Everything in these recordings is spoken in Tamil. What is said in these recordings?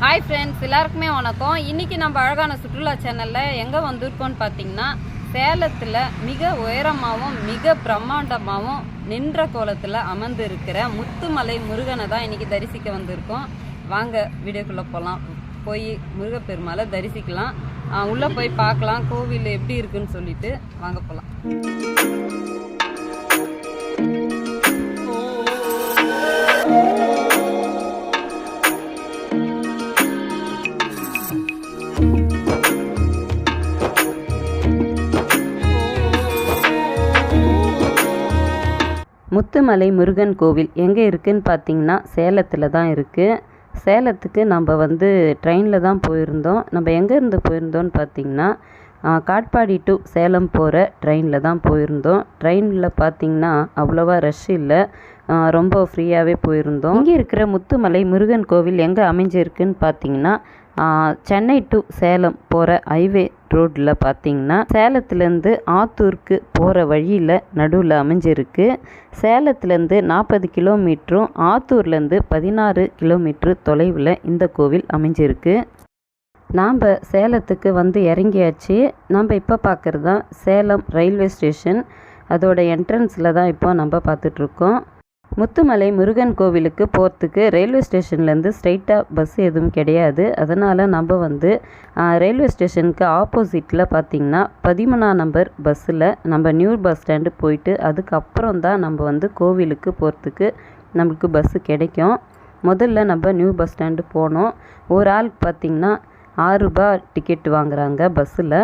ஹாய் ஃப்ரெண்ட்ஸ், எல்லாருக்குமே வணக்கம். இன்றைக்கி நம்ம அழகான சுற்றுலா சேனலில் எங்கே வந்திருக்கோன்னு பார்த்தீங்கன்னா, சேலத்தில் மிக உயரமாகவும் மிக பிரம்மாண்டமாகவும் நின்ற கோலத்தில் அமர்ந்து இருக்கிற முத்துமலை முருகனை தான் இன்றைக்கி தரிசிக்க வந்திருக்கோம். வாங்க வீடியோக்குள்ளே போகலாம், போய் முருகப்பெருமாளை தரிசிக்கலாம், உள்ளே போய் பார்க்கலாம் கோவில் எப்படி இருக்குன்னு சொல்லிட்டு வாங்க போகலாம். முத்துமலை முருகன் கோவில் எங்கே இருக்குதுன்னு பார்த்தீங்கன்னா சேலத்தில் தான் இருக்குது. சேலத்துக்கு நம்ம ட்ரெயினில் தான் போயிருந்தோம். நம்ம எங்கேருந்து போயிருந்தோன்னு பார்த்தீங்கன்னா காட்பாடி டு சேலம் போகிற ட்ரெயினில் தான் போயிருந்தோம். ட்ரெயினில் பார்த்திங்கன்னா அவ்வளோவா ரஷ் இல்லை, ரொம்ப ஃப்ரீயாகவே போயிருந்தோம். இங்கே இருக்கிற முத்துமலை முருகன் கோவில் எங்கே அமைஞ்சிருக்குன்னு பார்த்தீங்கன்னா சென்னை டு சேலம் போகிற ஹைவே ரோட்டில் பார்த்திங்கன்னா சேலத்துலேருந்து ஆத்தூருக்கு போகிற வழியில் நடுவில் அமைஞ்சிருக்கு. சேலத்துலேருந்து 40 கிலோமீட்டரும் ஆத்தூர்லேருந்து 16 கிலோமீட்ரு தொலைவில் இந்த கோவில் அமைஞ்சிருக்கு. நாம் சேலத்துக்கு இறங்கியாச்சு. நம்ம இப்போ பார்க்குறது தான் சேலம் ரயில்வே ஸ்டேஷன். அதோட என்ட்ரன்ஸில் தான் இப்போ நம்ம பார்த்துட்ருக்கோம். முத்துமலை முருகன் கோவிலுக்கு போகிறதுக்கு ரயில்வே ஸ்டேஷன்லேருந்து ஸ்ட்ரைட்டாக பஸ் எதுவும் கிடையாது. அதனால் நம்ம ரயில்வே ஸ்டேஷனுக்கு ஆப்போசிட்டில் பார்த்திங்கன்னா 13ஆம் நம்பர் பஸ்ஸில் நம்ம நியூ பஸ் ஸ்டாண்டு போயிட்டு அதுக்கப்புறம் தான் நம்ம கோவிலுக்கு போகிறதுக்கு நம்மளுக்கு பஸ்ஸு கிடைக்கும். முதல்ல நம்ம நியூ பஸ் ஸ்டாண்டு போனோம். ஒரு ஆளுக்கு பார்த்திங்கன்னா 6 ரூபாய் டிக்கெட் வாங்குகிறாங்க பஸ்ஸில்.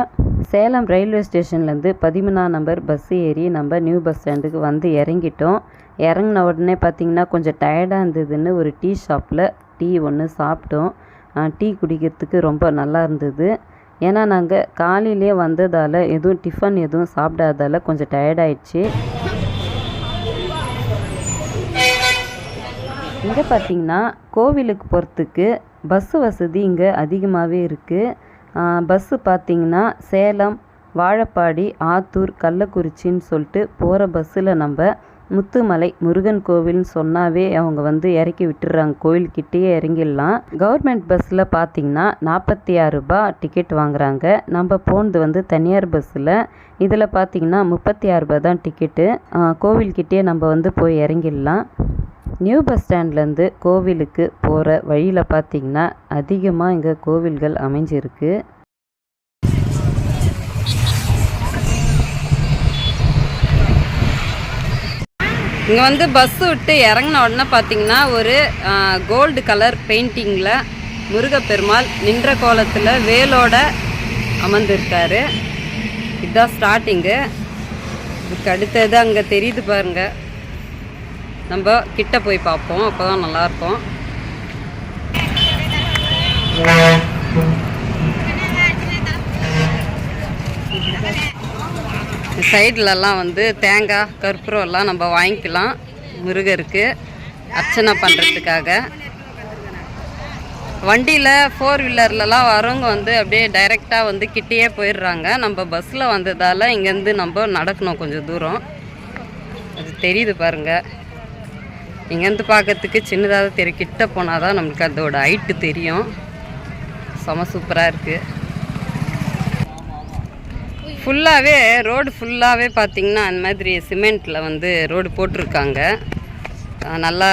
சேலம் ரயில்வே ஸ்டேஷன்லேருந்து 13ஆம் நம்பர் பஸ் ஏறி நம்ம நியூ பஸ் ஸ்டாண்டுக்கு இறங்கிட்டோம். இறங்கின உடனே பார்த்திங்கன்னா கொஞ்சம் டயர்டாக இருந்ததுன்னு ஒரு டீ ஷாப்பில் டீ ஒன்று சாப்பிட்டோம். டீ குடிக்கிறதுக்கு ரொம்ப நல்லா இருந்தது. ஏன்னா நாங்கள் காலையிலே வந்ததால் எதுவும் டிஃபன் எதுவும் சாப்பிடாதால் கொஞ்சம் டயர்டாயிடுச்சு. இங்கே பார்த்திங்கன்னா கோவிலுக்கு போகிறதுக்கு பஸ்ஸு வசதி இங்கே அதிகமாகவே இருக்குது. பஸ்ஸு பார்த்திங்கன்னா சேலம், வாழப்பாடி, ஆத்தூர், கள்ளக்குறிச்சின்னு சொல்லிட்டு போகிற பஸ்ஸில் நம்ம முத்துமலை முருகன் கோவில்னு சொன்னாவே அவங்க இறக்கி விட்டுடுறாங்க. கோவில்கிட்டேயே இறங்கிடலாம். கவர்மெண்ட் பஸ்ஸில் பார்த்திங்கன்னா 46 ரூபாய் டிக்கெட் வாங்குகிறாங்க. நம்ம போனது தனியார் பஸ்ஸில். இதில் பார்த்திங்கன்னா 36 ரூபாய் தான் டிக்கெட்டு. கோவில்கிட்டே நம்ம போய் இறங்கிடலாம். நியூ பஸ் ஸ்டாண்ட்லேருந்து கோவிலுக்கு போகிற வழியில் பார்த்திங்கன்னா அதிகமாக இங்கே கோவில்கள் அமைஞ்சிருக்கு. இங்கே பஸ்ஸு விட்டு இறங்கின உடனே பார்த்திங்கன்னா ஒரு கோல்டு கலர் பெயிண்டிங்கில் முருகப்பெருமாள் நின்ற கோலத்தில் வேலோட அமர்ந்திருக்காரு. இதுதான் ஸ்டார்டிங்கு. இதுக்கு அடுத்தது அங்கே தெரியுது பாருங்கள். நம்ம கிட்ட போய் பார்ப்போம், அப்போ தான் நல்லாயிருக்கும். சைட்லலாம் தேங்காய், கற்பூரம் எல்லாம் நம்ம வாங்கிக்கலாம் முருகருக்கு அர்ச்சனை பண்ணுறதுக்காக. வண்டியில் 4 வீலர்லலாம் வரவங்க அப்படியே டைரெக்டாக கிட்டேயே போயிடுறாங்க. நம்ம பஸ்ஸில் வந்ததால் இங்கேருந்து நம்ம நடக்கணும் கொஞ்சம் தூரம். அது தெரியுது பாருங்கள். இங்கேருந்து பார்க்கறதுக்கு சின்னதாக தெரியும், கிட்ட போனால் தான் நம்மளுக்கு அதோட ஹைட்டு தெரியும். செம சூப்பராக இருக்குது. ஃபுல்லாகவே ரோடு ஃபுல்லாகவே பார்த்திங்கன்னா அந்த மாதிரி சிமெண்ட்டில் ரோடு போட்டிருக்காங்க. நல்லா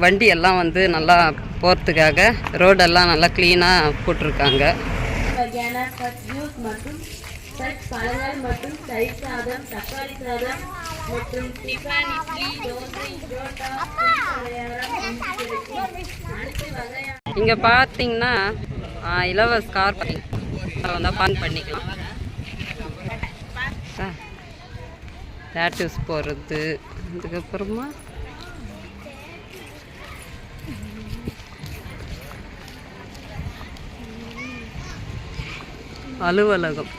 வண்டி எல்லாம் நல்லா போகிறதுக்காக ரோடெல்லாம் நல்லா க்ளீனாக போட்டிருக்காங்க. பழங்கள் மற்றும் தயிர் சாதம், தக்காளி சாதம் மற்றும் டிஃபன், இட்லி, தோசை, புரோட்டா, இங்கே பார்த்தீங்கன்னா இலவச கார் பார்க்கிங் பண்ணிக்கலாம். டேட்டூஸ் போகிறது, அதுக்கப்புறமா அலுவலகம்.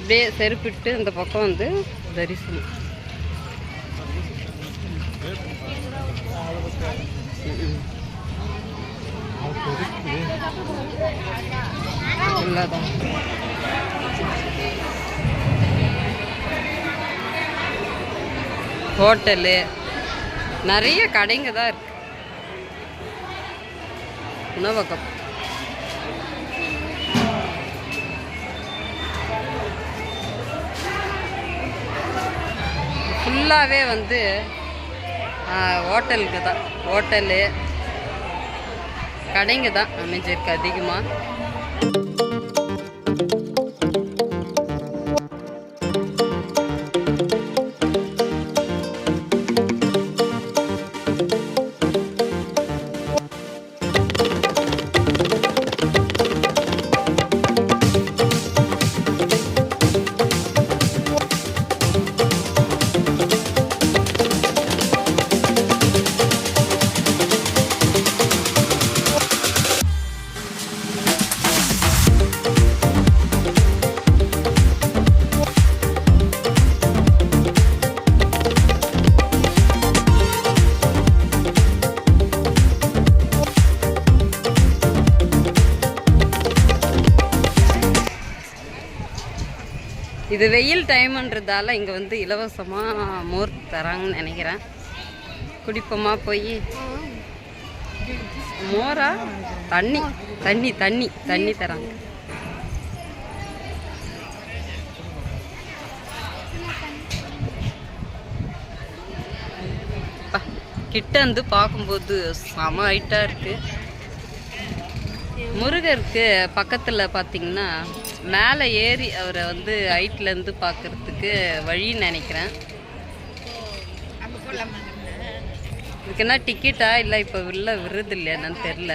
அப்படியே செருப்பிட்டு இந்த பக்கம் வந்து தரிசனம். உள்ளதான் ஹோட்டலு, நிறைய கடைங்க தான் இருக்கு. உணவகம் ஃபுல்லாகவே வந்து ஹோட்டலுக்கு தான், ஹோட்டலு கடைங்க தான் அமைஞ்சிருக்கு அதிகமாக. இது வெயில் டைம்ன்றதால இங்கே வந்து இலவசமாக மோர் தராங்கன்னு நினைக்கிறேன். குடிப்போமா போய்? மோரா? தண்ணி தண்ணி தண்ணி தண்ணி தராங்க. கிட்ட வந்து பார்க்கும்போது செம ஹைட்டாக இருக்குது. முருகருக்கு பக்கத்தில் பார்த்தீங்கன்னா மேலே ஏறி அவரை வந்து ஹைட்லேருந்து பார்க்குறதுக்கு வழின்னு நினைக்கிறேன். இதுக்கு என்ன டிக்கெட்டா இல்லை இப்போ உள்ள விருது இல்லையா என்னன்னு தெரில.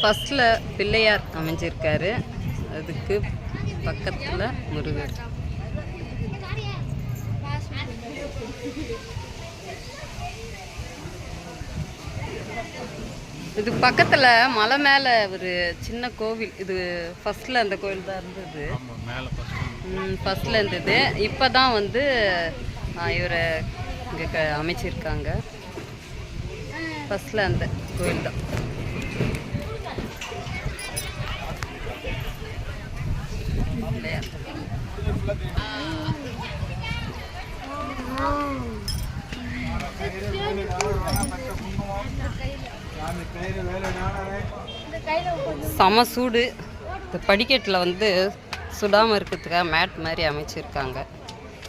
ஃபஸ்ட்டில் பிள்ளையார் அமைஞ்சிருக்காரு, அதுக்கு பக்கத்தில் முருகர். இது பக்கத்தில் மலை மேலே ஒரு சின்ன கோவில். இது ஃபஸ்ட்டில் அந்த கோவில் தான் இருந்தது, ஃபஸ்ட்டில் இருந்தது. இப்போ தான் வந்து இவரை இங்கே அமைச்சிருக்காங்க. ஃபஸ்ட்டில் அந்த கோவில் தான். செம சூடு. இந்த படிக்கட்டில் வந்து சுடாமல் இருக்கிறதுக்காக மேட் மாதிரி அமைச்சிருக்காங்க.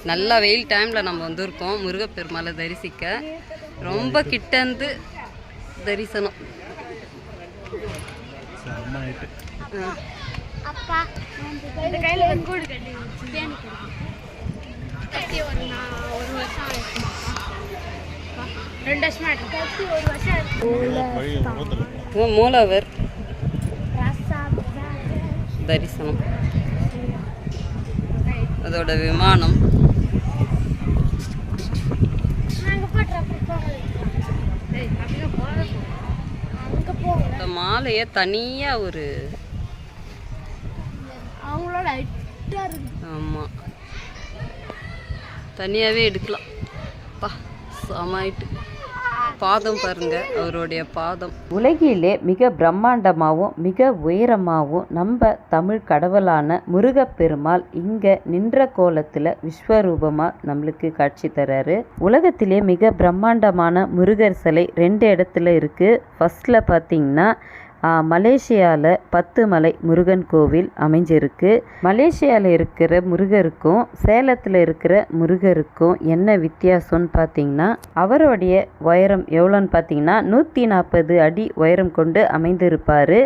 நல்லா வெயில் டைமில் நம்ம வந்துருக்கோம் முருகப்பெருமாளை தரிசிக்க. ரொம்ப கிட்டேருந்து தரிசனம். மூலவர் தரிசனம், அதோட விமானம். இந்த மாலையை தனியாக ஒரு ஆமாம் தனியாகவே எடுக்கலாம். பா சமாயிட்டு பாதம் பாருங்க, அவருடைய பாதம். உலகிலே மிக பிரம்மாண்டமாகவும் மிக உயரமாகவும் நம்ம தமிழ் கடவுளான முருகப்பெருமாள் இங்கே நின்ற கோலத்தில் விஸ்வரூபமாக நம்மளுக்கு காட்சி தராரு. உலகத்திலே மிக பிரம்மாண்டமான முருகர் சிலை 2 இடத்துல இருக்குது. ஃபர்ஸ்டில் பார்த்தீங்கன்னா மலேசியாவில் 10 மலை முருகன் கோவில் அமைஞ்சிருக்கு. மலேசியாவில் இருக்கிற முருகருக்கும் சேலத்தில் இருக்கிற முருகருக்கும் என்ன வித்தியாசம்னு பார்த்தீங்கன்னா, அவருடைய உயரம் எவ்வளோன்னு பார்த்தீங்கன்னா 140 அடி உயரம் கொண்டு அமைந்திருப்பார்.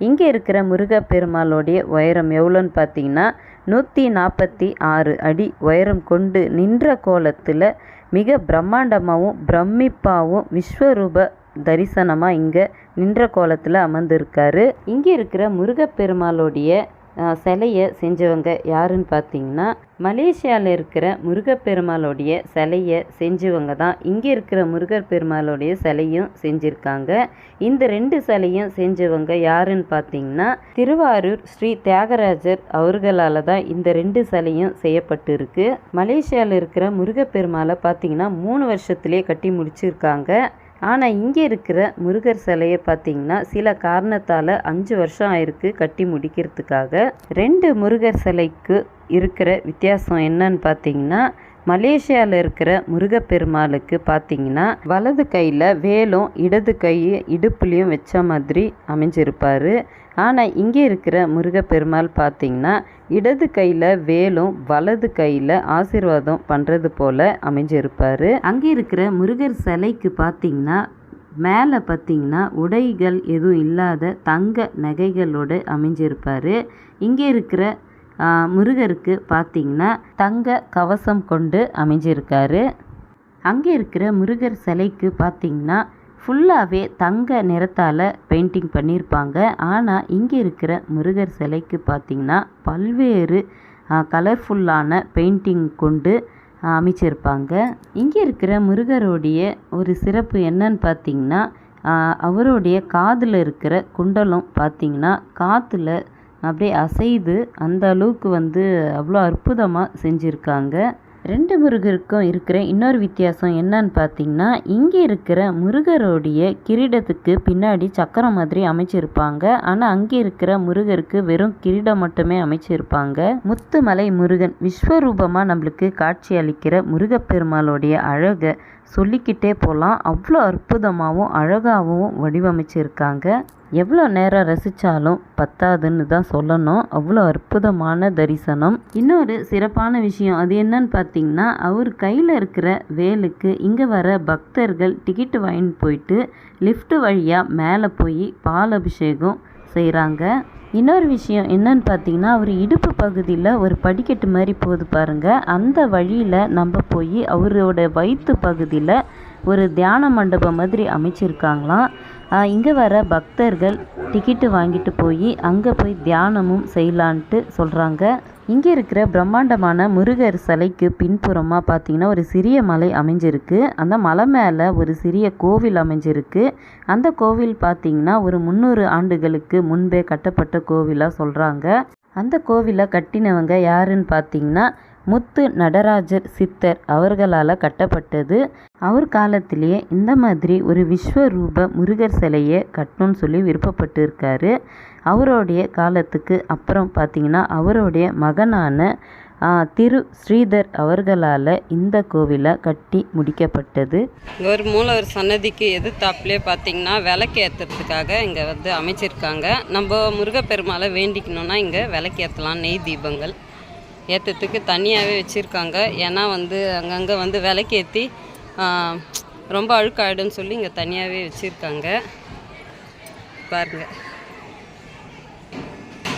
இங்கே இருக்கிற முருகப்பெருமாளுடைய உயரம் எவ்வளோன்னு பார்த்தீங்கன்னா 146 அடி உயரம் கொண்டு நின்ற கோலத்தில் மிக பிரம்மாண்டமாகவும் பிரமிப்பாகவும் விஸ்வரூப தரிசனமாக இங்கே நின்ற கோலத்தில் அமர்ந்திருக்காரு. இங்கே இருக்கிற முருகப்பெருமாளுடைய சிலையை செஞ்சவங்க யாருன்னு பார்த்தீங்கன்னா மலேசியாவில் இருக்கிற முருகப்பெருமாளுடைய சிலையை செஞ்சவங்க தான் இங்கே இருக்கிற முருகப்பெருமாளுடைய சிலையும் செஞ்சுருக்காங்க. இந்த 2 சிலையும் செஞ்சவங்க யாருன்னு பார்த்தீங்கன்னா திருவாரூர் ஸ்ரீ தியாகராஜர் அவர்களால் தான் இந்த 2 சிலையும் செய்யப்பட்டு இருக்கு. மலேசியாவில் இருக்கிற முருகப்பெருமாளை பார்த்தீங்கன்னா 3 வருஷத்துலேயே கட்டி முடிச்சிருக்காங்க. ஆனால் இங்கே இருக்கிற முருகர் சிலையை பார்த்திங்கன்னா சில காரணத்தால் 5 வருஷம் ஆயிருக்கு கட்டி முடிக்கிறதுக்காக. 2 முருகர் சிலைக்கு இருக்கிற வித்தியாசம் என்னன்னு பார்த்தீங்கன்னா மலேசியாவில் இருக்கிற முருகப்பெருமாளுக்கு பார்த்தீங்கன்னா வலது கையில் வேலும் இடது கை இடுப்புலையும் வச்ச மாதிரி அமைஞ்சிருப்பார். ஆனால் இங்கே இருக்கிற முருகப்பெருமாள் பார்த்தீங்கன்னா இடது கையில் வேலும் வலது கையில் ஆசீர்வாதம் பண்ணுறது போல் அமைஞ்சிருப்பார். அங்கே இருக்கிற முருகர் சிலைக்கு பார்த்தீங்கன்னா மேலே பார்த்தீங்கன்னா உடைகள் எதுவும் இல்லாத தங்க நகைகளோடு அமைஞ்சிருப்பார். இங்கே இருக்கிற முருகருக்கு பார்த்தீங்கன்னா தங்க கவசம் கொண்டு அமைஞ்சிருக்காரு. அங்கே இருக்கிற முருகர் சிலைக்கு பார்த்தீங்கன்னா ஃபுல்லாகவே தங்க நிறத்தால் பெயிண்டிங் பண்ணியிருப்பாங்க. ஆனால் இங்கே இருக்கிற முருகர் சிலைக்கு பார்த்திங்கன்னா பல்வேறு கலர்ஃபுல்லான பெயிண்டிங் கொண்டு அமைச்சிருப்பாங்க. இங்கே இருக்கிற முருகருடைய ஒரு சிறப்பு என்னன்னு பார்த்திங்கன்னா அவருடைய காதில் இருக்கிற குண்டலம் பார்த்திங்கன்னா காற்றுல அப்படியே அசைது அந்த அளவுக்கு அவ்வளோ அற்புதமாக செஞ்சுருக்காங்க. 2 முருகருக்கும் இருக்கிற இன்னொரு வித்தியாசம் என்னன்னு பார்த்தீங்கன்னா இங்கே இருக்கிற முருகருடைய கிரீடத்துக்கு பின்னாடி சக்கரம் மாதிரி அமைச்சிருப்பாங்க. ஆனால் அங்கே இருக்கிற முருகருக்கு வெறும் கிரீடம் மட்டுமே அமைச்சிருப்பாங்க. முத்துமலை முருகன் விஸ்வரூபமாக நம்மளுக்கு காட்சி அளிக்கிற முருகப்பெருமாளுடைய அழகை சொல்லிக்கிட்டே போகலாம். அவ்வளோ அற்புதமாகவும் அழகாகவும் வடிவமைச்சிருக்காங்க. எவ்வளோ நேரம் ரசித்தாலும் பத்தாதுன்னு தான் சொல்லணும். அவ்வளோ அற்புதமான தரிசனம். இன்னொரு சிறப்பான விஷயம் அது என்னன்னு பார்த்தீங்கன்னா அவர் கையில் இருக்கிற வேலுக்கு இங்கே வர பக்தர்கள் டிக்கெட்டு வாங்கிட்டு போயிட்டு லிஃப்ட் வழியாக மேலே போய் பால் அபிஷேகம் செய்கிறாங்க. இன்னொரு விஷயம் என்னன்னு பார்த்தீங்கன்னா அவர் இடுப்பு பகுதியில் ஒரு படிக்கட்டு மாதிரி போகுது பாருங்கள். அந்த வழியில் நம்ம போய் அவரோட வயிற்று பகுதியில் ஒரு தியான மண்டபம் மாதிரி அமைச்சிருக்காங்களாம். இங்கே வர பக்தர்கள் டிக்கெட்டு வாங்கிட்டு போய் அங்கே போய் தியானமும் செய்யலான்ட்டு சொல்கிறாங்க. இங்கே இருக்கிற பிரம்மாண்டமான முருகர் சிலைக்கு பின்புறமாக பார்த்திங்கன்னா ஒரு சிறிய மலை அமைஞ்சிருக்கு. அந்த மலை மேலே ஒரு சிறிய கோவில் அமைஞ்சிருக்கு. அந்த கோவில் பார்த்திங்கன்னா ஒரு 300 ஆண்டுகளுக்கு முன்பே கட்டப்பட்ட கோவிலாக சொல்கிறாங்க. அந்த கோவிலை கட்டினவங்க யாருன்னு பார்த்திங்கன்னா முத்து நடராஜர் சித்தர் அவர்களால் கட்டப்பட்டது. அவர் காலத்திலேயே இந்த மாதிரி ஒரு விஸ்வரூப முருகர் சிலையை கட்டணும்னு சொல்லி விருப்பப்பட்டு இருக்காரு. அவருடைய காலத்துக்கு அப்புறம் பார்த்திங்கன்னா அவருடைய மகனான திரு ஸ்ரீதர் அவர்களால் இந்த கோவிலை கட்டி முடிக்கப்பட்டது. ஒரு மூலவர் சன்னதிக்கு எதிர்த்தாப்புலே பார்த்திங்கன்னா விளக்கு ஏற்றுறதுக்காக இங்கே அமைச்சிருக்காங்க. நம்ம முருகப்பெருமாளை வேண்டிக்கணுன்னா இங்கே விளக்கு ஏற்றலாம். நெய் தீபங்கள் ஏற்றத்துக்கு தனியாகவே வச்சுருக்காங்க. ஏன்னா அங்கங்கே விளக்கு ஏற்றி ரொம்ப அழுக்காயிடுன்னு சொல்லி இங்கே தனியாகவே வச்சுருக்காங்க. பாருங்கள்,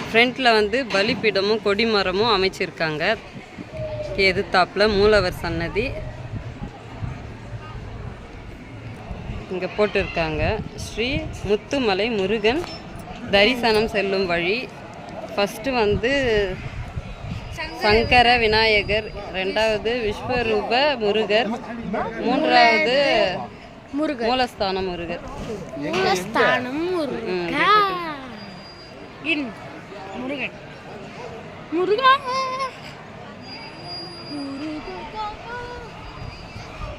ஃப்ரண்ட்டில் பலிப்பீடமும் கொடிமரமும் அமைச்சிருக்காங்க. எதிர்த்தாப்பில் மூலவர் சன்னதி இங்கே போட்டிருக்காங்க. ஸ்ரீ முத்துமலை முருகன் தரிசனம் செல்லும் வழி. ஃபஸ்ட்டு சங்கர விநாயகர், 2வது விஸ்வரூப முருகர், 3வது மூலஸ்தானம் முருகர். முருகன் முருகா முருகா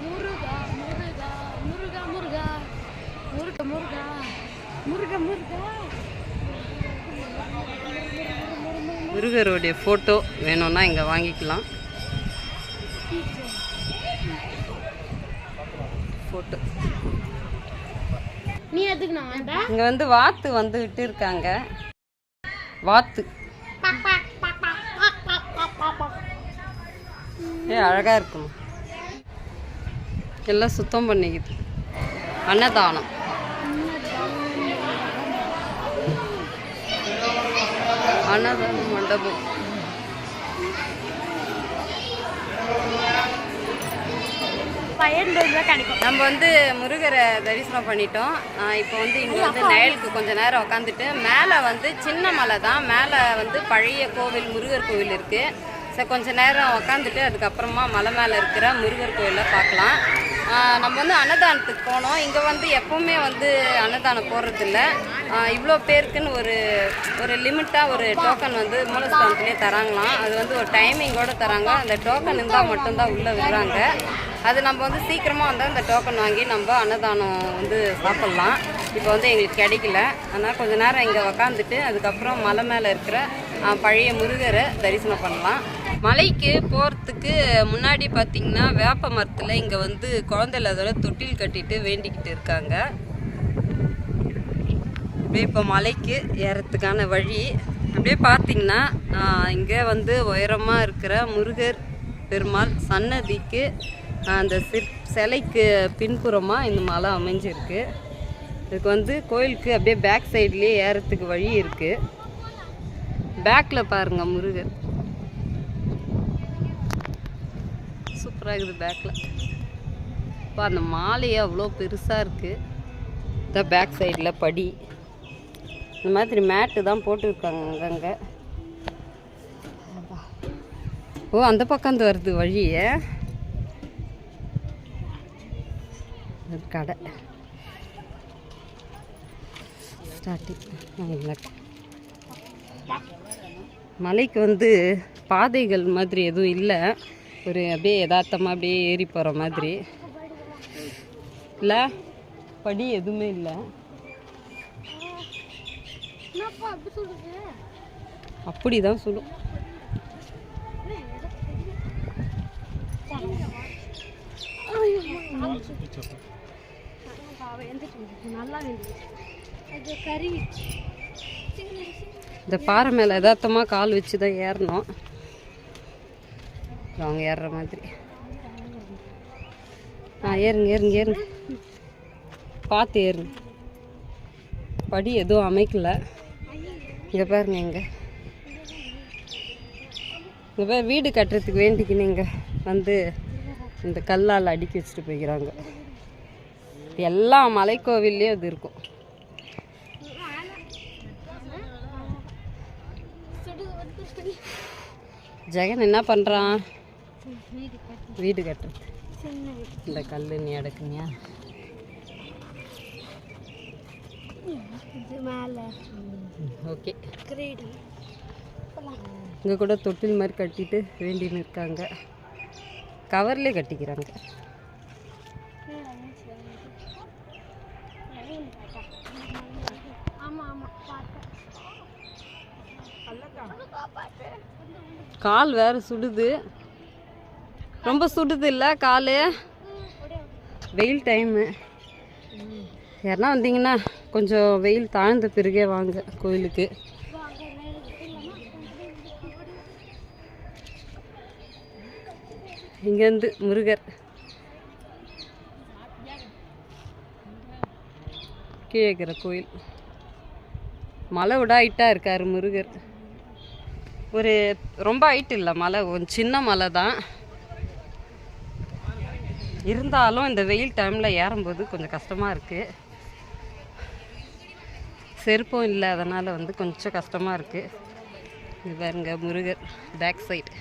முருகா முருகா முருகா முருகா முருகா முருகா முருகா. முருகருடைய ஃபோட்டோ வேணும்னா இங்கே வாங்கிக்கலாம். ஃபோட்டோ நீ எதுக்கு இங்கே வாத்து விட்டு இருக்காங்க. வாத்து அழகாக இருக்கும். எல்லாம் சுத்தம் பண்ணிக்குது. அன்னதானம் மண்டபம். 500 கிடைக்கும். நம்ம வந்து முருகரை தரிசனம் பண்ணிட்டோம். இப்போ வந்து இங்கே வந்து நயலுக்கு கொஞ்சம் நேரம் உட்காந்துட்டு மேலே வந்து சின்ன மலை தான், மேலே வந்து பழைய கோவில் முருகர் கோவில் இருக்குது. ஸோ கொஞ்சம் நேரம் உக்காந்துட்டு அதுக்கப்புறமா மலை மேலே இருக்கிற முருகர் கோயிலை பார்க்கலாம். நம்ம வந்து அன்னதானத்துக்கு போனோம். இங்கே வந்து எப்போவுமே வந்து அன்னதானம் போடுறதில்ல. இவ்வளோ பேருக்குன்னு ஒரு லிமிட்டாக ஒரு டோக்கன் வந்து மூலஸ்தானத்துலேயே தராங்களாம். அது வந்து ஒரு டைமிங்கோடு தராங்க. அந்த டோக்கன் இருந்தால் மட்டும்தான் உள்ளே விடுறாங்க. அது நம்ம வந்து சீக்கிரமாக வந்தால் அந்த டோக்கன் வாங்கி நம்ம அன்னதானம் வந்து சாப்பிட்லாம். இப்போ வந்து எங்களுக்கு கிடைக்கல. அதனால் கொஞ்சம் நேரம் இங்கே உக்காந்துட்டு அதுக்கப்புறம் மலை மேலே இருக்கிற பழைய முருகரை தரிசனம் பண்ணலாம். மலைக்கு போகிறதுக்கு முன்னாடி பார்த்திங்கன்னா வேப்ப மரத்தில் இங்கே வந்து குழந்தை இல்லாதோட தொட்டில் கட்டிட்டு வேண்டிக்கிட்டு இருக்காங்க. அப்படியே இப்போ மலைக்கு ஏறத்துக்கான வழி அப்படியே பார்த்திங்கன்னா இங்கே வந்து உயரமாக இருக்கிற முருகர் பெருமாள் சன்னதிக்கு அந்த சிலைக்கு பின்புறமாக இந்த மலை அமைஞ்சிருக்கு. இதுக்கு வந்து கோயிலுக்கு அப்படியே பேக் சைட்லேயே ஏறத்துக்கு வழி இருக்குது. பேக்கில் பாருங்கள் முருகர் சூப்பராக இருக்குது பேக்கில். இப்போ அந்த மாலையே அவ்வளோ பெருசாக இருக்குது. இந்த பேக் சைடில் படி இந்த மாதிரி மேட்டு தான் போட்டுருக்காங்க அங்கங்கே. ஓ அந்த பக்கம் வருது வழியே கடை ஸ்டார்டிங். மலைக்கு வந்து பாதைகள் மாதிரி எதுவும் இல்லை, ஒரு அப்படியே யதார்த்தமாக அப்படியே ஏறி போகிற மாதிரி இல்லை, படி எதுவுமே இல்லை. அப்படி தான் சொல்லும். இந்த பாறை மேலே யதார்த்தமாக கால் வச்சு தான் ஏறணும். அவங்க ஏறுற மாதிரி. ஏறுங்க ஏறுங்க ஏறுங்க, பார்த்து ஏறுங்க. படி எதுவும் அமைக்கல. இங்கே பாருங்க, இங்கே பாரு வீடு கட்டுறதுக்கு வேண்டிக்கின்னு இங்கே வந்து இந்த கல்லால் அடுக்கி வச்சுட்டு போய்க்கிறாங்க. எல்லா மலைக்கோவில்லையும் அது இருக்கும். ஜெகன் என்ன பண்ணுறான்? வீடு கட்டுறது. இந்த கல் நீ அடக்குனியா? ஓகே. இங்கே கூட தொட்டில் மாதிரி கட்டிட்டு வேண்டின்னு இருக்காங்க. கவர்லேயே கட்டிக்கிறாங்க. கால் வேறு சுடுது, ரொம்ப சுடுது இல்லை கால். வெயில் டைமு. யாருன்னா வந்தீங்கன்னா கொஞ்சம் வெயில் தாழ்ந்த பிறகே வாங்க கோயிலுக்கு. இங்கேருந்து முருகர் கீழே இருக்கிற கோயில். மலை விட ஹைட்டாக இருக்கார் முருகர். ஒரு ரொம்ப ஹைட் இல்லை மலை, கொஞ்சம் சின்ன மலை தான். இருந்தாலும் இந்த வெயில் டைமில் ஏறும்போது கொஞ்சம் கஷ்டமாக இருக்குது. செருப்பும் இல்லை, அதனால் வந்து கொஞ்சம் கஷ்டமாக இருக்குது. இது பாருங்க முருகர் பேக் சைடு.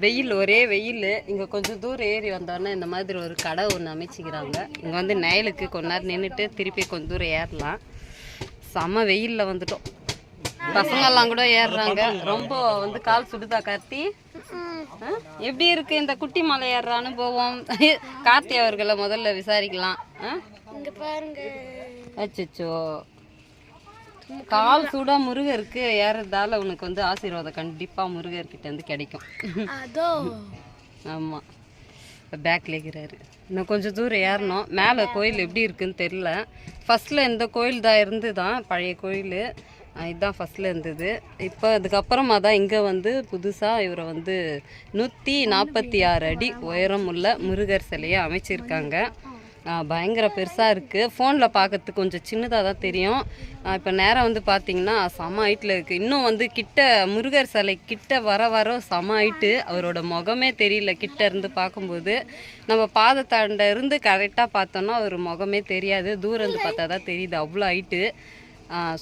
வெயில், ஒரே வெயில். இங்கே கொஞ்சம் தூரம் ஏறி வந்தோடனே இந்த மாதிரி ஒரு கடை ஒன்று அமைச்சிக்கிறாங்க. இங்கே வந்து நயலுக்கு கொஞ்ச நேரம் நின்றுட்டு திருப்பி கொஞ்சம் தூரம் ஏறலாம். செம்ம வெயிலில் வந்துட்டோம். பசங்கள்லாம் கூட ஏறுறாங்க. ரொம்ப வந்து கால் சுடுதா கார்த்தி? எப்படி இருக்கு இந்த குட்டி மலை ஏறுற அனுபவம்? கார்த்தி அவர்களை முதல்ல விசாரிக்கலாம். அச்சோ, கால் சூடா முருகருக்கு ஏறதால உனக்கு வந்து ஆசீர்வாதம் கண்டிப்பா முருகர்கிட்ட இருந்து கிடைக்கும். ஆமா, பேக்ல இருக்கிறாரு. இன்னும் கொஞ்சம் தூரம் ஏறணும். மேலே கோயில் எப்படி இருக்குன்னு தெரியல. ஃபர்ஸ்ட்ல இந்த கோயில் தான் இருந்துதான், பழைய கோயில் இதுதான் ஃபர்ஸ்ட்ல இருந்தது. இப்போ அதுக்கப்புறமா தான் இங்கே வந்து புதுசாக இவரை வந்து 146 அடி உயரம் உள்ள முருகர் சிலையை அமைச்சிருக்காங்க. பயங்கர பெருசாக இருக்குது. ஃபோனில் பார்க்கறதுக்கு கொஞ்சம் சின்னதாக தான் தெரியும். இப்போ நேரம் வந்து பார்த்திங்கன்னா செம ஹைட்டில் இருக்குது. இன்னும் வந்து கிட்ட முருகர் சிலை கிட்ட வர செம ஹைட்டு. அவரோட முகமே தெரியல கிட்ட இருந்து பார்க்கும்போது. நம்ம பாதத்தாண்ட இருந்து கரெக்டாக பார்த்தோன்னா அவர் முகமே தெரியாது, தூரம் இருந்து பார்த்தா தான் தெரியுது, அவ்வளோ ஹைட்டு.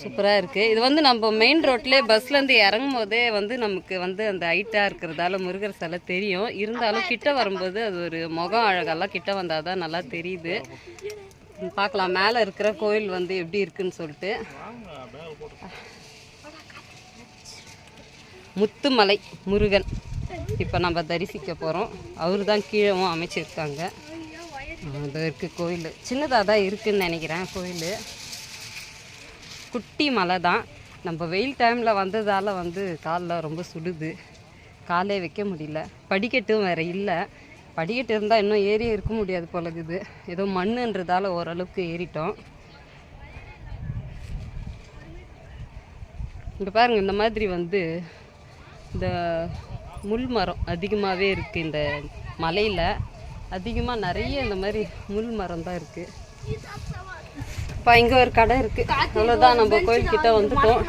சூப்பராக இருக்குது. இது வந்து நம்ம மெயின் ரோட்லேயே பஸ்லேருந்து இறங்கும் போதே வந்து நமக்கு வந்து அந்த ஹைட்டாக இருக்கிறதால முருகர் சிலை தெரியும். இருந்தாலும் கிட்ட வரும்போது அது ஒரு முகம் அழகெல்லாம் கிட்ட வந்தால் தான் நல்லா தெரியுது. பார்க்கலாம் மேலே இருக்கிற கோயில் வந்து எப்படி இருக்குன்னு சொல்லிட்டு. முத்துமலை முருகன் இப்போ நம்ம தரிசிக்க போகிறோம். அவர் தான் கீழவும் அமைச்சிருக்காங்க. அது இருக்குது கோயில். சின்னதாக தான் இருக்குதுன்னு நினைக்கிறேன் கோயில். குட்டி மலை தான். நம்ம வெயில் டைமில் வந்ததால் வந்து காலில் ரொம்ப சுடுது, காலே வைக்க முடியல. படிக்கட்டும் வேறு இல்லை. படிக்கட்டு இருந்தால் இன்னும் ஏறியே இருக்க முடியாது போலகுது. ஏதோ மண்ணுன்றதால ஓரளவுக்கு ஏறிட்டோம். இங்கே பாருங்கள், இந்த மாதிரி வந்து இந்த முள் மரம் அதிகமாகவே இருக்குது. இந்த மலையில் அதிகமாக நிறைய இந்த மாதிரி முள் மரம் தான் இருக்குது. இப்போ இங்கே ஒரு கடை இருக்குது, அவ்வளோதான். நம்ம கோயில்கிட்ட வந்துட்டோம்.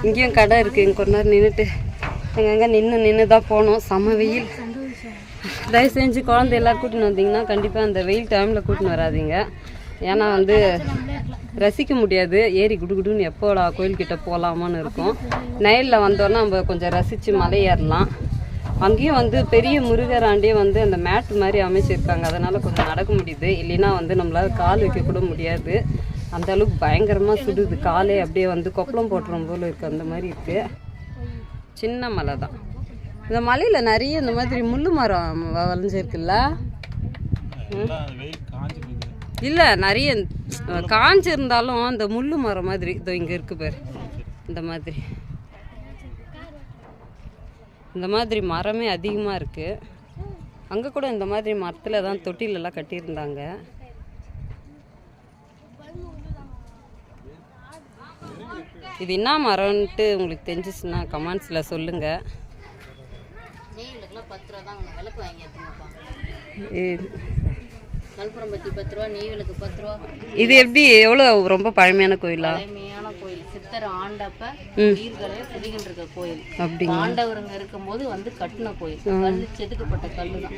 இங்கேயும் கடை இருக்குது. இங்கே கொஞ்ச நேரம் நின்றுட்டு எங்கெங்கே நின்று தான் போனோம். செம வெயில். தயவு செஞ்சு குழந்தை எல்லோரும் கூட்டின்னு வந்தீங்கன்னா கண்டிப்பாக அந்த வெயில் டைமில் கூட்டின்னு வராதிங்க. ஏன்னா வந்து ரசிக்க முடியாது. ஏறி குடுன்னு எப்போடா கோயில்கிட்ட போகலாமான்னு இருக்கும். நைலில் வந்தோன்னா நம்ம கொஞ்சம் ரசித்து மலை ஏறலாம். அங்கேயும் வந்து பெரிய முருகராண்டே வந்து அந்த மேட்டு மாதிரி அமைச்சிருக்காங்க, அதனால் கொஞ்சம் நடக்க முடியுது. இல்லைன்னா வந்து நம்மளால் கால் வைக்க கூட முடியாது. அந்த அளவுக்கு பயங்கரமாக சுடுது. காலே அப்படியே வந்து கொப்பளம் போட்டுரும் போல் இருக்குது, அந்த மாதிரி இருக்குது. சின்ன மலை தான். இந்த மலையில் நிறைய இந்த மாதிரி முள்ளு மரம் வளைஞ்சிருக்குல்ல. இல்லை, நிறைய காஞ்சிருந்தாலும் அந்த முள்ளு மரம் மாதிரி இதோ இங்கே இருக்குது பாரு. இந்த மாதிரி மரமே அதிகமாக இருக்குது. அங்கே கூட இந்த மாதிரி மரத்தில் தான் தொட்டிலெல்லாம் கட்டியிருந்தாங்க. இது என்ன மரம்ன்ட்டு உங்களுக்கு தெரிஞ்சிச்சுன்னா கமெண்ட்ஸில் சொல்லுங்கள். இது எப்படி எவ்வளோ ரொம்ப பழமையான கோயிலா? பழமையான கோயில். சித்தர் ஆண்டப்ப உயிர்களை புதிகின்ற இருக்க கோயில். அப்படி ஆண்டவருங்க இருக்கும்போது வந்து கட்டின கோயில். கல் செதுக்கப்பட்ட கல்லு தான்.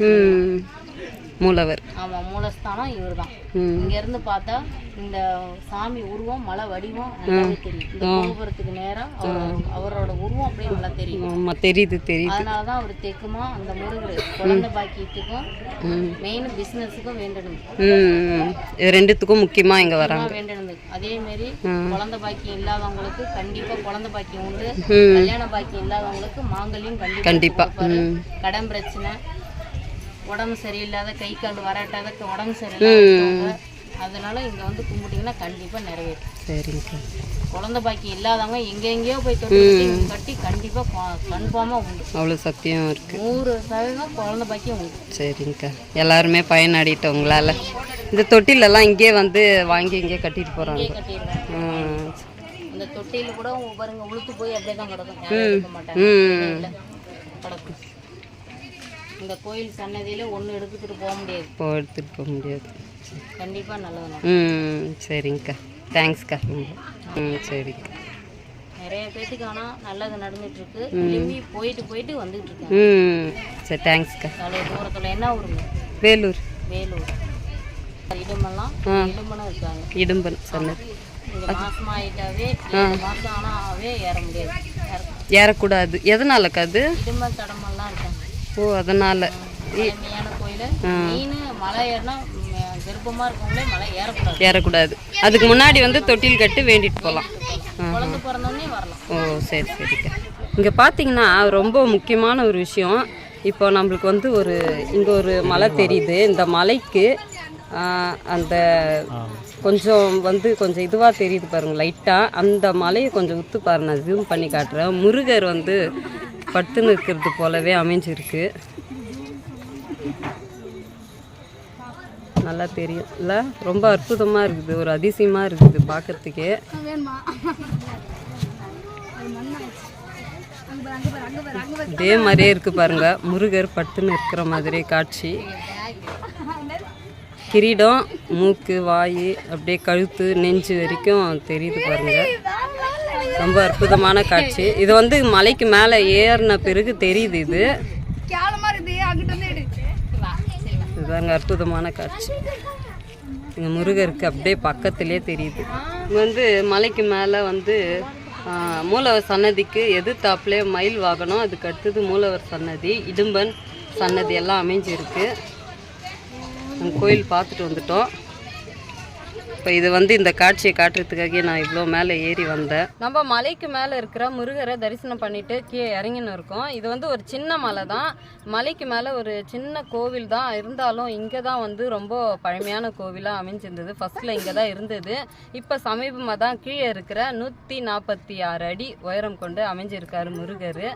மூலவர். ஆமா, மூலஸ்தானம் இவர் தான். இங்க இருந்து பார்த்தா இந்த சாமி உருவம் மலை வடிவம் நல்லாவே தெரியும். இந்த கோபுரத்துக்கு நேரா அவரோட உருவம் அப்படியே நல்லா தெரியும். தெரியுது. அதனாலதான் அவர் தெக்குமா அந்த முருகர் குழந்தை பாக்கியத்துக்கும் மெயின் பிசினஸுக்கும் வேண்டணும். ரெண்டுத்துக்கும் முக்கியமா இங்க வராங்க வேண்டணும். அதே மாதிரி குழந்தை பாக்கியம் இல்லாதவங்களுக்கு கண்டிப்பா குழந்தை பாக்கியம் உண்டு. கல்யாண பாக்கியம் இல்லாதவங்களுக்கு மாங்கல்யம் கண்டிப்பா. கடன் பிரச்சனை, உடம்பு சரியில்லாத, கை கால் வராட்டாத, உடம்பு சரியில்லாத, அதனால இங்க வந்து கும்பிட்டீங்கன்னா கண்டிப்பா நிறைவேறும். சரிங்க. குழந்தை பாக்கியம் இல்லாதவங்க எங்கெங்கேயோ போய் தொட்டி கட்டி கண்டிப்பா கன்ஃபார்மா உண்டு. அவ்வளவு சத்தியம் இருக்கு. 100% குழந்தை பாக்கியம் உண்டு. சரிங்கக்கா, எல்லாருமே பயனடிட்டோம் உங்களால. இந்த தொட்டிலெல்லாம் இங்கே வந்து வாங்கி இங்கே கட்டிட்டு போறாங்க. இந்த தொட்டில கூட பாருங்க உளுத்து போய் அப்படியே தான் கிடக்கும். எடுக்க மாட்டாங்க, கிடக்கும். இந்த கோயில் சன்னதியில ஒன்றும் எடுத்துட்டு போக முடியாது. கண்டிப்பா நல்லது. சரிங்கக்கா, தேங்க்ஸ்க்கா. சரிக்கா. நிறைய பேத்துக்கு ஆனால் நல்லது நடந்துட்டு இருக்கு. திரும்பி போயிட்டு வந்துட்டு இருக்காங்க. சரி, தேங்க்ஸ்க்கா. நிறைய தூரத்தில் என்ன ஊருங்க? வேலூர். இடும்பெல்லாம் இடும்பனும் இருக்காங்க. இடும்பன் சொன்னது. இந்த மாசம் ஆயிட்டாவே மாசம் ஆனாவே ஏற முடியாது, ஏறக்கூடாது. எதனாலக்கா அது? இடும்பன் தடமெல்லாம் இருக்காங்க. ஓ, அதனால பழமையான கோயில். மீன் மலை ஏறினா விருப்பமா இருக்கவங்களே மலை ஏறக்கூடாது. அதுக்கு முன்னாடி வந்து தொட்டில் கட்டு வேண்டிட்டு போகலாம். குழந்தை பிறந்தோடனே வரலாம். ஓ, சரிக்கா. இங்கே பார்த்தீங்கன்னா ரொம்ப முக்கியமான ஒரு விஷயம். இப்போ நம்மளுக்கு வந்து இங்கே ஒரு மலை தெரியுது. இந்த மலைக்கு அந்த கொஞ்சம் இதுவாக தெரியுது பாருங்கள், லைட்டாக. அந்த மலையை கொஞ்சம் உத்து பாருங்க, நான் ஜூம் பண்ணி காட்டுறேன். முருகர் வந்து படுத்துன்னு இருக்கிறது போலவே அமைஞ்சிருக்கு. நல்லா தெரியும் இல்லை? ரொம்ப அற்புதமாக இருக்குது, ஒரு அதிசயமாக இருக்குது பார்க்கறதுக்கே. இதே மாதிரியே இருக்குது பாருங்க, முருகர் படுத்துன்னு இருக்கிற மாதிரி காட்சி. கிரீடம், மூக்கு, வாய், அப்படியே கழுத்து, நெஞ்சு வரைக்கும் தெரியுது பாருங்க. ரொம்ப அற்புதமான காட்சி. இது வந்து மலைக்கு மேலே ஏறின பிறகு தெரியுது. இதுதாங்க அற்புதமான காட்சி. இங்கே முருகருக்கு அப்படியே பக்கத்துலேயே தெரியுது. இங்கே வந்து மலைக்கு மேலே வந்து மூலவர் சன்னதிக்கு எதிர்த்தாப்புலே மயில் வாகனம், அதுக்கு அடுத்தது மூலவர் சன்னதி, இடும்பன் சன்னதி எல்லாம் அமைஞ்சிருக்கு. கோயில் பார்த்துட்டு வந்துட்டோம். இப்போ இது வந்து இந்த காட்சியை காட்டுறதுக்காக நான் இவ்வளோ மேலே ஏறி வந்தேன். நம்ம மலைக்கு மேலே இருக்கிற முருகரை தரிசனம் பண்ணிட்டு கீழே இறங்கின்னு இருக்கோம். இது வந்து ஒரு சின்ன மலை தான், மலைக்கு மேலே ஒரு சின்ன கோவில் தான். இருந்தாலும் இங்கே தான் வந்து ரொம்ப பழமையான கோவிலாக அமைஞ்சிருந்தது. ஃபர்ஸ்ட்ல இங்கே தான் இருந்தது. இப்போ சமீபமாக தான் கீழே இருக்கிற 146 அடி உயரம் கொண்டு அமைஞ்சிருக்காரு முருகர்.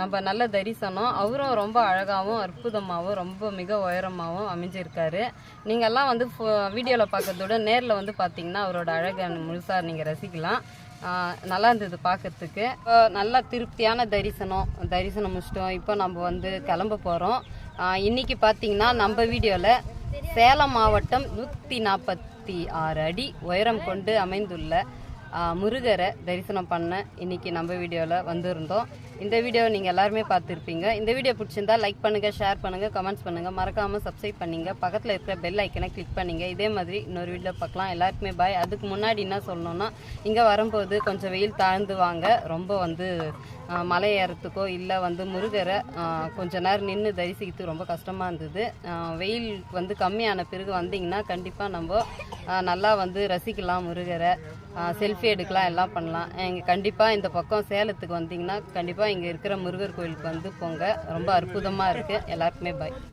நம்ம நல்ல தரிசனம். அவரும் ரொம்ப அழகாகவும் அற்புதமாகவும் ரொம்ப மிக உயரமாகவும் அமைஞ்சிருக்காரு. நீங்கள்லாம் வந்து வீடியோவில் பார்க்கறதோட நேரில் வந்து பார்த்தீங்கன்னா அவரோட அழகை முழுசாக நீங்கள் ரசிக்கலாம். நல்லா இருந்தது பார்க்கறதுக்கு. நல்லா திருப்தியான தரிசனம் முடிச்சிட்டோம். இப்போ நம்ம வந்து கிளம்ப போகிறோம். இன்றைக்கி பார்த்தீங்கன்னா நம்ம வீடியோவில் சேலம் மாவட்டம் 146 அடி உயரம் கொண்டு அமைந்துள்ள முருகரை தரிசனம் பண்ண இன்றைக்கி நம்ம வீடியோவில் வந்திருந்தோம். இந்த வீடியோவை நீங்கள் எல்லாருமே பார்த்துருப்பீங்க. இந்த வீடியோ பிடிச்சிருந்தா லைக் பண்ணுங்கள், ஷேர் பண்ணுங்கள், கமெண்ட்ஸ் பண்ணுங்கள், மறக்காமல் சப்ஸ்கிரைப் பண்ணிங்க, பக்கத்தில் இருக்கிற பெல் ஐக்கனை கிளிக் பண்ணிங்க. இதே மாதிரி இன்னொரு வீடியோ பார்க்கலாம். எல்லாருக்குமே பாய். அதுக்கு முன்னாடி என்ன சொல்லணுன்னா, இங்கே வரும்போது கொஞ்சம் வெயில் தாழ்ந்து வாங்க. ரொம்ப வந்து மலை ஏறத்துக்கோ இல்லை வந்து முருகரை கொஞ்ச நேரம் நின்று தரிசிக்கிறதுக்கு ரொம்ப கஷ்டமாக இருந்தது. வெயில் வந்து கம்மியான பிறகு வந்தீங்கன்னா கண்டிப்பாக நம்ம நல்லா வந்து ரசிக்கலாம் முருகரை, செல்ஃபி எடுக்கலாம், எல்லாம் பண்ணலாம். கண்டிப்பாக இந்த பக்கம் சேலத்துக்கு வந்தீங்கன்னா கண்டிப்பாக இங்கே இருக்கிற முருகர் கோயிலுக்கு வந்து போங்க. ரொம்ப அற்புதமாக இருக்குது. எல்லாருக்குமே பாய்.